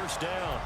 first down.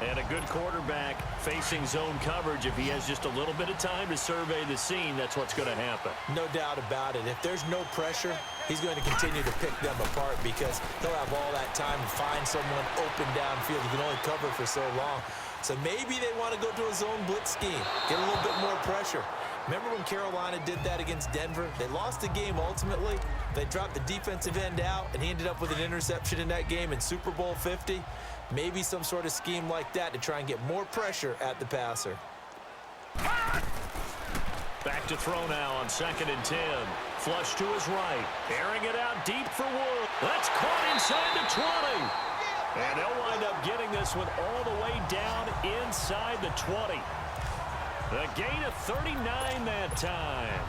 And a good quarterback facing zone coverage. If he has just a little bit of time to survey the scene, that's what's going to happen. No doubt about it. If there's no pressure, he's going to continue to pick them apart because he'll have all that time to find someone open downfield. He can only cover for so long. So maybe they want to go to a zone blitz scheme, get a little bit more pressure. Remember when Carolina did that against Denver? They lost the game ultimately. They dropped the defensive end out, and he ended up with an interception in that game in Super Bowl 50. Maybe some sort of scheme like that to try and get more pressure at the passer. Back to throw now on 2nd and 10. Flush to his right. Airing it out deep for Wood. That's caught inside the 20. And they'll wind up getting this one all the way down inside the 20. A gain of 39 that time.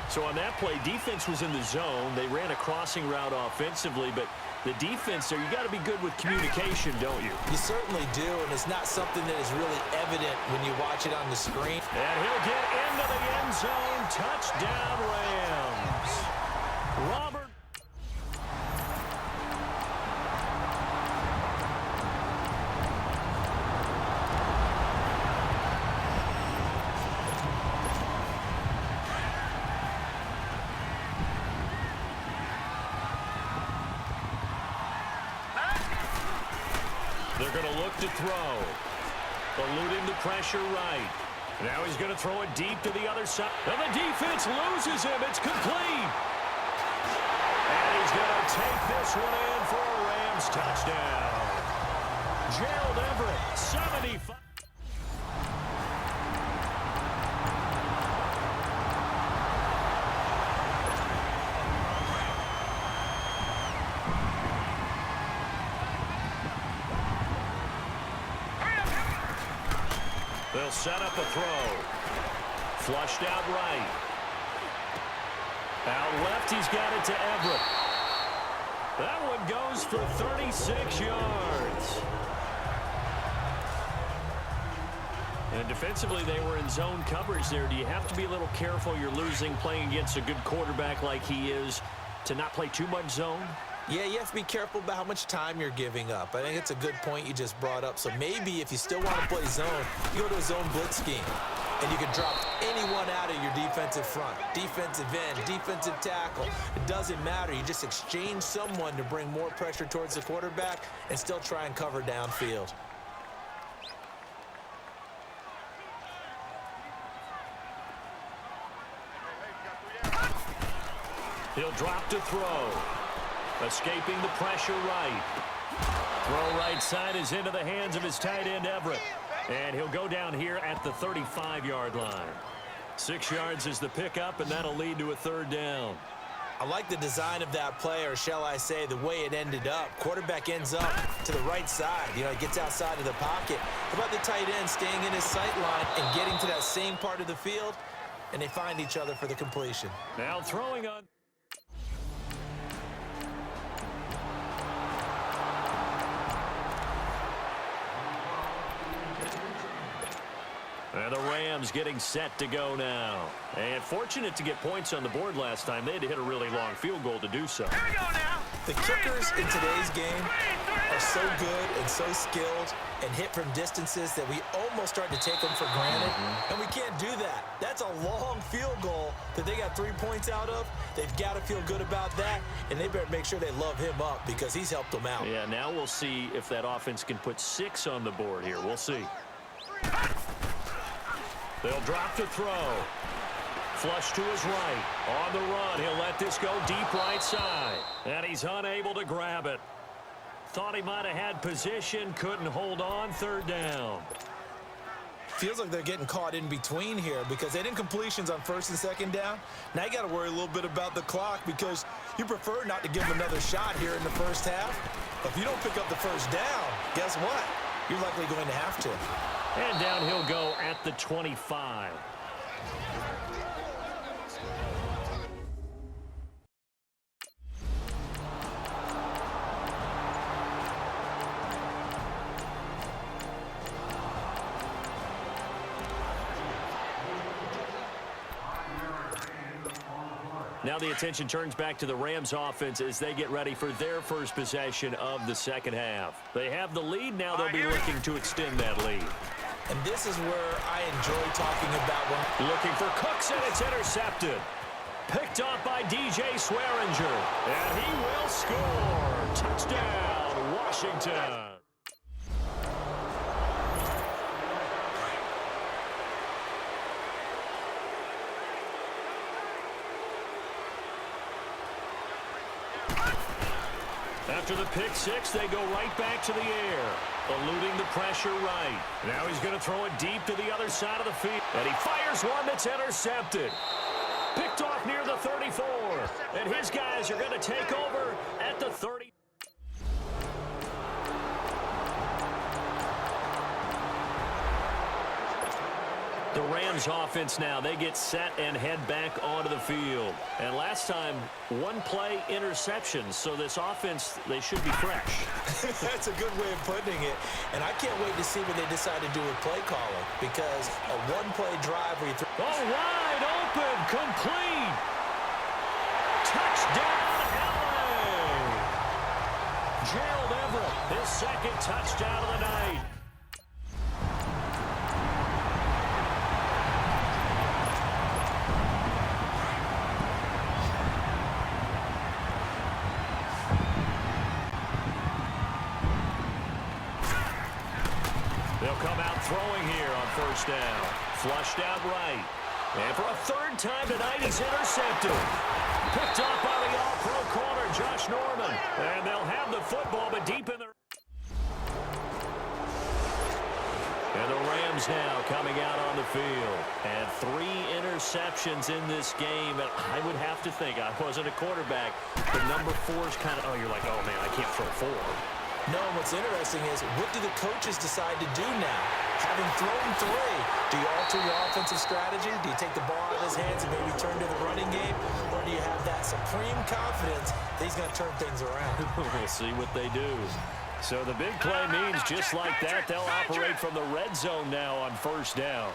So on that play, defense was in the zone. They ran a crossing route offensively, but the defense there, you got to be good with communication, don't you? You certainly do, and it's not something that is really evident when you watch it on the screen. And he'll get into the end zone. Touchdown, Rams. Robert. They're going to look to throw. Eluding the pressure right. Now he's going to throw it deep to the other side. And the defense loses him. It's complete. And he's going to take this one in for a Rams touchdown. Gerald Everett, 75. They'll set up a throw. Flushed out right. Out left, he's got it to Everett. That one goes for 36 yards. And defensively, they were in zone coverage there. Do you have to be a little careful? You're losing playing against a good quarterback like he is to not play too much zone? Yeah, you have to be careful about how much time you're giving up. I think it's a good point you just brought up. So maybe if you still want to play zone, you go to a zone blitz scheme. And you can drop anyone out of your defensive front. Defensive end, defensive tackle. It doesn't matter. You just exchange someone to bring more pressure towards the quarterback and still try and cover downfield. He'll drop to throw. Escaping the pressure right. Throw right side is into the hands of his tight end, Everett. And he'll go down here at the 35-yard line. 6 yards is the pickup, and that'll lead to a third down. I like the design of that play, or shall I say the way it ended up. Quarterback ends up to the right side. You know, he gets outside of the pocket. How about the tight end staying in his sight line and getting to that same part of the field? And they find each other for the completion. Now throwing on. And the Rams getting set to go now. And fortunate to get points on the board last time. They had to hit a really long field goal to do so. Here we go now. The kickers in today's game are so good and so skilled and hit from distances that we almost start to take them for granted. And we can't do that. That's a long field goal that they got 3 points out of. They've got to feel good about that, and they better make sure they love him up because he's helped them out. Yeah, now we'll see if that offense can put 6 on the board here. We'll see. They'll drop to throw. Flush to his right. On the run, he'll let this go deep right side. And he's unable to grab it. Thought he might have had position, couldn't hold on. Third down. Feels like they're getting caught in between here because they didn't completions on 1st and 2nd down. Now you got to worry a little bit about the clock because you prefer not to give them another shot here in the first half. But if you don't pick up the first down, guess what? You're likely going to have to. And down he'll go at the 25. Now the attention turns back to the Rams offense as they get ready for their first possession of the second half. They have the lead. Now they'll be looking to extend that lead. And this is where I enjoy talking about when looking for Cooks, and it's intercepted. Picked off by DJ Swearinger. And he will score. Touchdown, Washington. After the pick six, they go right back to the air, eluding the pressure right. Now he's going to throw it deep to the other side of the field. And he fires one that's intercepted. Picked off near the 34. And his guys are going to take over at the 30. The Rams offense now, they get set and head back onto the field. And last time, one play interception. So this offense, they should be fresh. That's a good way of putting it. And I can't wait to see what they decide to do with play calling. Because a one-play drive where you throw... Oh, wide open, complete. Touchdown, LA. Gerald Everett, his second touchdown of the night. They'll come out throwing here on first down. Flushed out right. And for a third time tonight, he's intercepted. Picked off by the all-pro corner, Josh Norman. And they'll have the football, but deep in the... And the Rams now coming out on the field. And 3 interceptions in this game. And I would have to think, I wasn't a quarterback, but number 4 is kind of, oh, you're like, oh, man, I can't throw 4. No, what's interesting is, what do the coaches decide to do now? Having thrown 3, do you alter your offensive strategy? Do you take the ball out of his hands and maybe turn to the running game? Or do you have that supreme confidence that he's going to turn things around? We'll see what they do. So the big play means just like that, they'll operate from the red zone now on first down.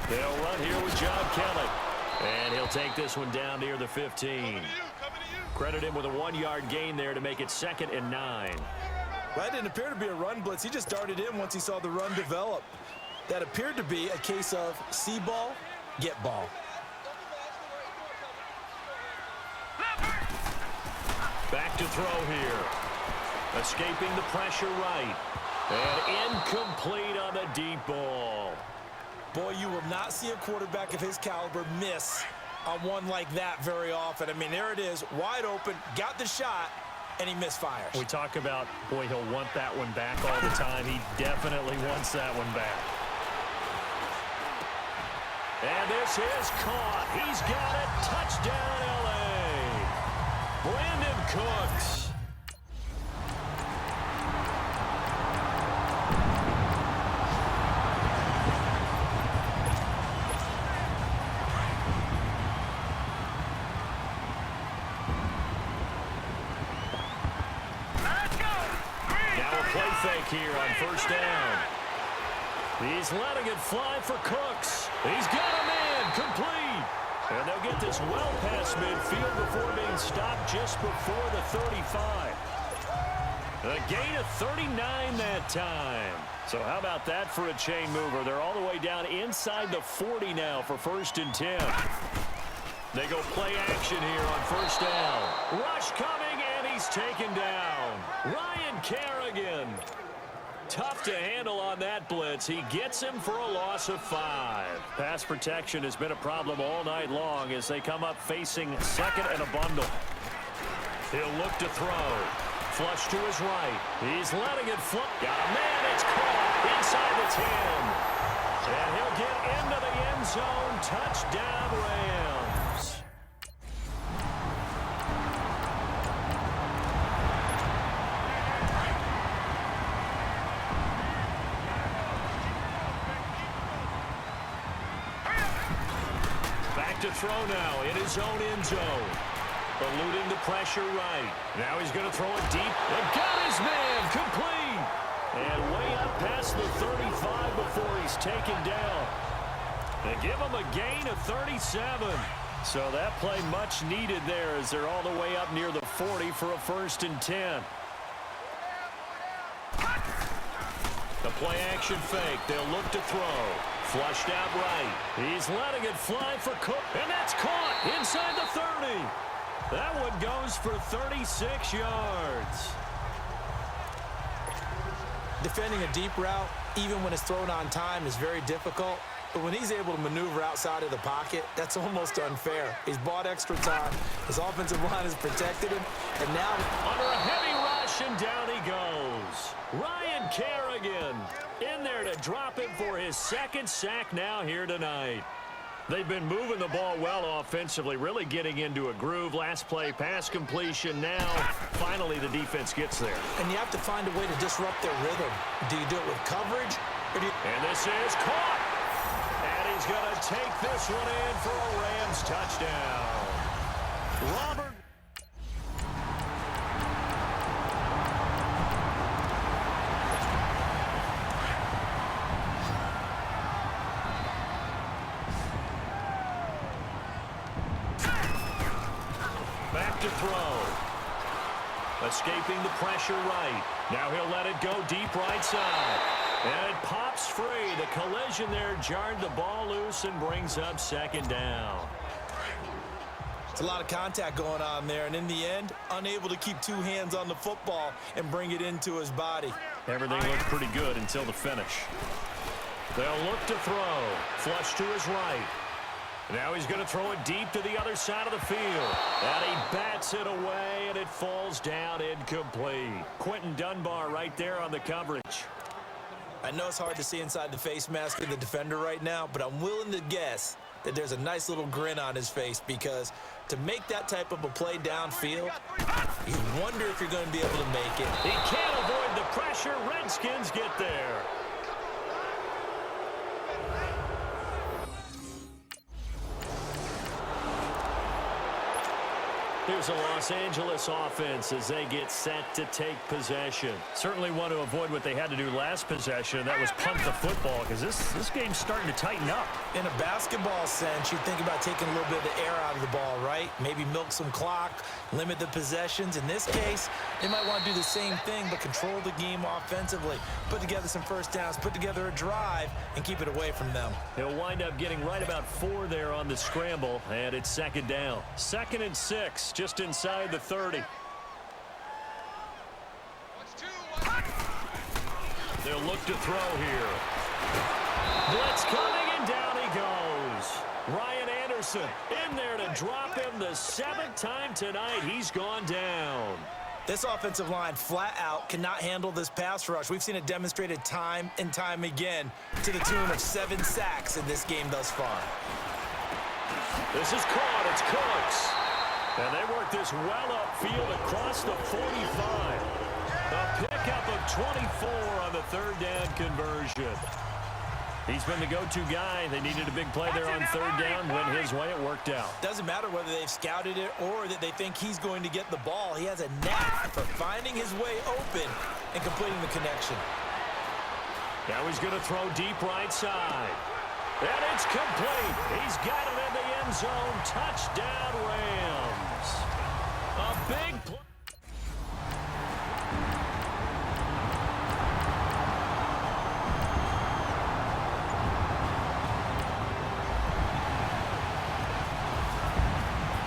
They'll run here with John Kelly. And he'll take this one down near the 15. Credit him with a 1-yard gain there to make it 2nd and 9. Well, that didn't appear to be a run blitz. He just darted in once he saw the run develop. That appeared to be a case of see ball, get ball. Back to throw here. Escaping the pressure right. And incomplete on the deep ball. Boy, you will not see a quarterback of his caliber miss on one like that very often. I mean, there it is, wide open, got the shot, and he misfires. We talk about, boy, he'll want that one back all the time. He definitely wants that one back. And this is caught. He's got it. Touchdown, L.A. Brandon Cooks. Here on first down. He's letting it fly for Cooks. He's got a man complete. And they'll get this well past midfield before being stopped just before the 35. A gain of 39 that time. So how about that for a chain mover? They're all the way down inside the 40 now for 1st and 10. They go play action here on first down. Rush coming, and he's taken down. Ryan Kerrigan. Tough to handle on that blitz. He gets him for a loss of 5. Pass protection has been a problem all night long as they come up facing 2nd and a bundle. He'll look to throw. Flush to his right. He's letting it fly. Got a man. It's caught inside the 10. And he'll get into the end zone. Touchdown, Rams. To throw now in his own end zone. Eluding the pressure right. Now he's going to throw it deep. And got his man complete. And way up past the 35 before he's taken down. They give them a gain of 37. So that play much needed there as they're all the way up near the 40 for a 1st and 10. The play action fake. They'll look to throw. Flushed out right. He's letting it fly for Cook. And that's caught inside the 30. That one goes for 36 yards. Defending a deep route, even when it's thrown on time, is very difficult. But when he's able to maneuver outside of the pocket, that's almost unfair. He's bought extra time. His offensive line has protected him. And now, under a heavy rush, and down he goes. Ryan Kerrigan in there to drop him for his 2nd sack now here tonight. They've been moving the ball well offensively, really getting into a groove. Last play, pass completion. Now, finally, the defense gets there. And you have to find a way to disrupt their rhythm. Do you do it with coverage? And this is caught. And he's going to take this one in for a Rams touchdown. Robert. Back to throw. Escaping the pressure right. Now he'll let it go deep right side. And it pops free. The collision there jarred the ball loose and brings up 2nd down. It's a lot of contact going on there, and in the end, unable to keep 2 hands on the football and bring it into his body. Everything looked pretty good until the finish. They'll look to throw. Flush to his right. Now he's going to throw it deep to the other side of the field. And he bats it away, and it falls down incomplete. Quentin Dunbar right there on the coverage. I know it's hard to see inside the face mask of the defender right now, but I'm willing to guess that there's a nice little grin on his face, because to make that type of a play downfield, you wonder if you're going to be able to make it. He can't avoid the pressure. Redskins get there. Here's a Los Angeles offense as they get set to take possession. Certainly want to avoid what they had to do last possession. That was punt the football, because this game's starting to tighten up. In a basketball sense, you think about taking a little bit of the air out of the ball, right? Maybe milk some clock, limit the possessions. In this case, they might want to do the same thing, but control the game offensively. Put together some 1st downs, put together a drive, and keep it away from them. He'll wind up getting right about 4 there on the scramble, and it's 2nd down. 2nd and 6. Just inside the 30. They'll look to throw here. Blitz coming, and down he goes. Ryan Anderson in there to drop him the 7th time tonight. He's gone down. This offensive line flat out cannot handle this pass rush. We've seen it demonstrated time and time again, to the tune of 7 sacks in this game thus far. This is caught. It's Cooks. And they work this well upfield across the 45. A pickup of 24 on the 3rd down conversion. He's been the go-to guy. They needed a big play there on 3rd down. Went his way. It worked out. Doesn't matter whether they've scouted it or that they think he's going to get the ball. He has a knack for finding his way open and completing the connection. Now he's going to throw deep right side. And it's complete. He's got it in the end zone. Touchdown, Rams. A big play.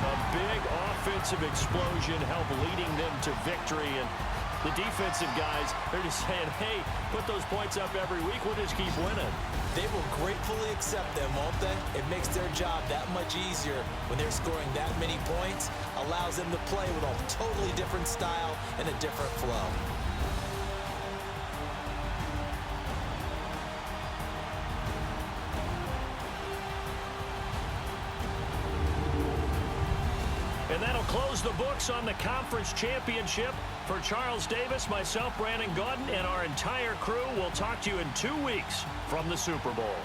A big offensive explosion helped leading them to victory. And the defensive guys, they're just saying, hey, put those points up every week. We'll just keep winning. They will gratefully accept them, won't they? It makes their job that much easier when they're scoring that many points. Allows them to play with a totally different style and a different flow. And that'll close the books on the conference championship. For Charles Davis, myself, Brandon Gaudin, and our entire crew, we'll talk to you in 2 weeks from the Super Bowl.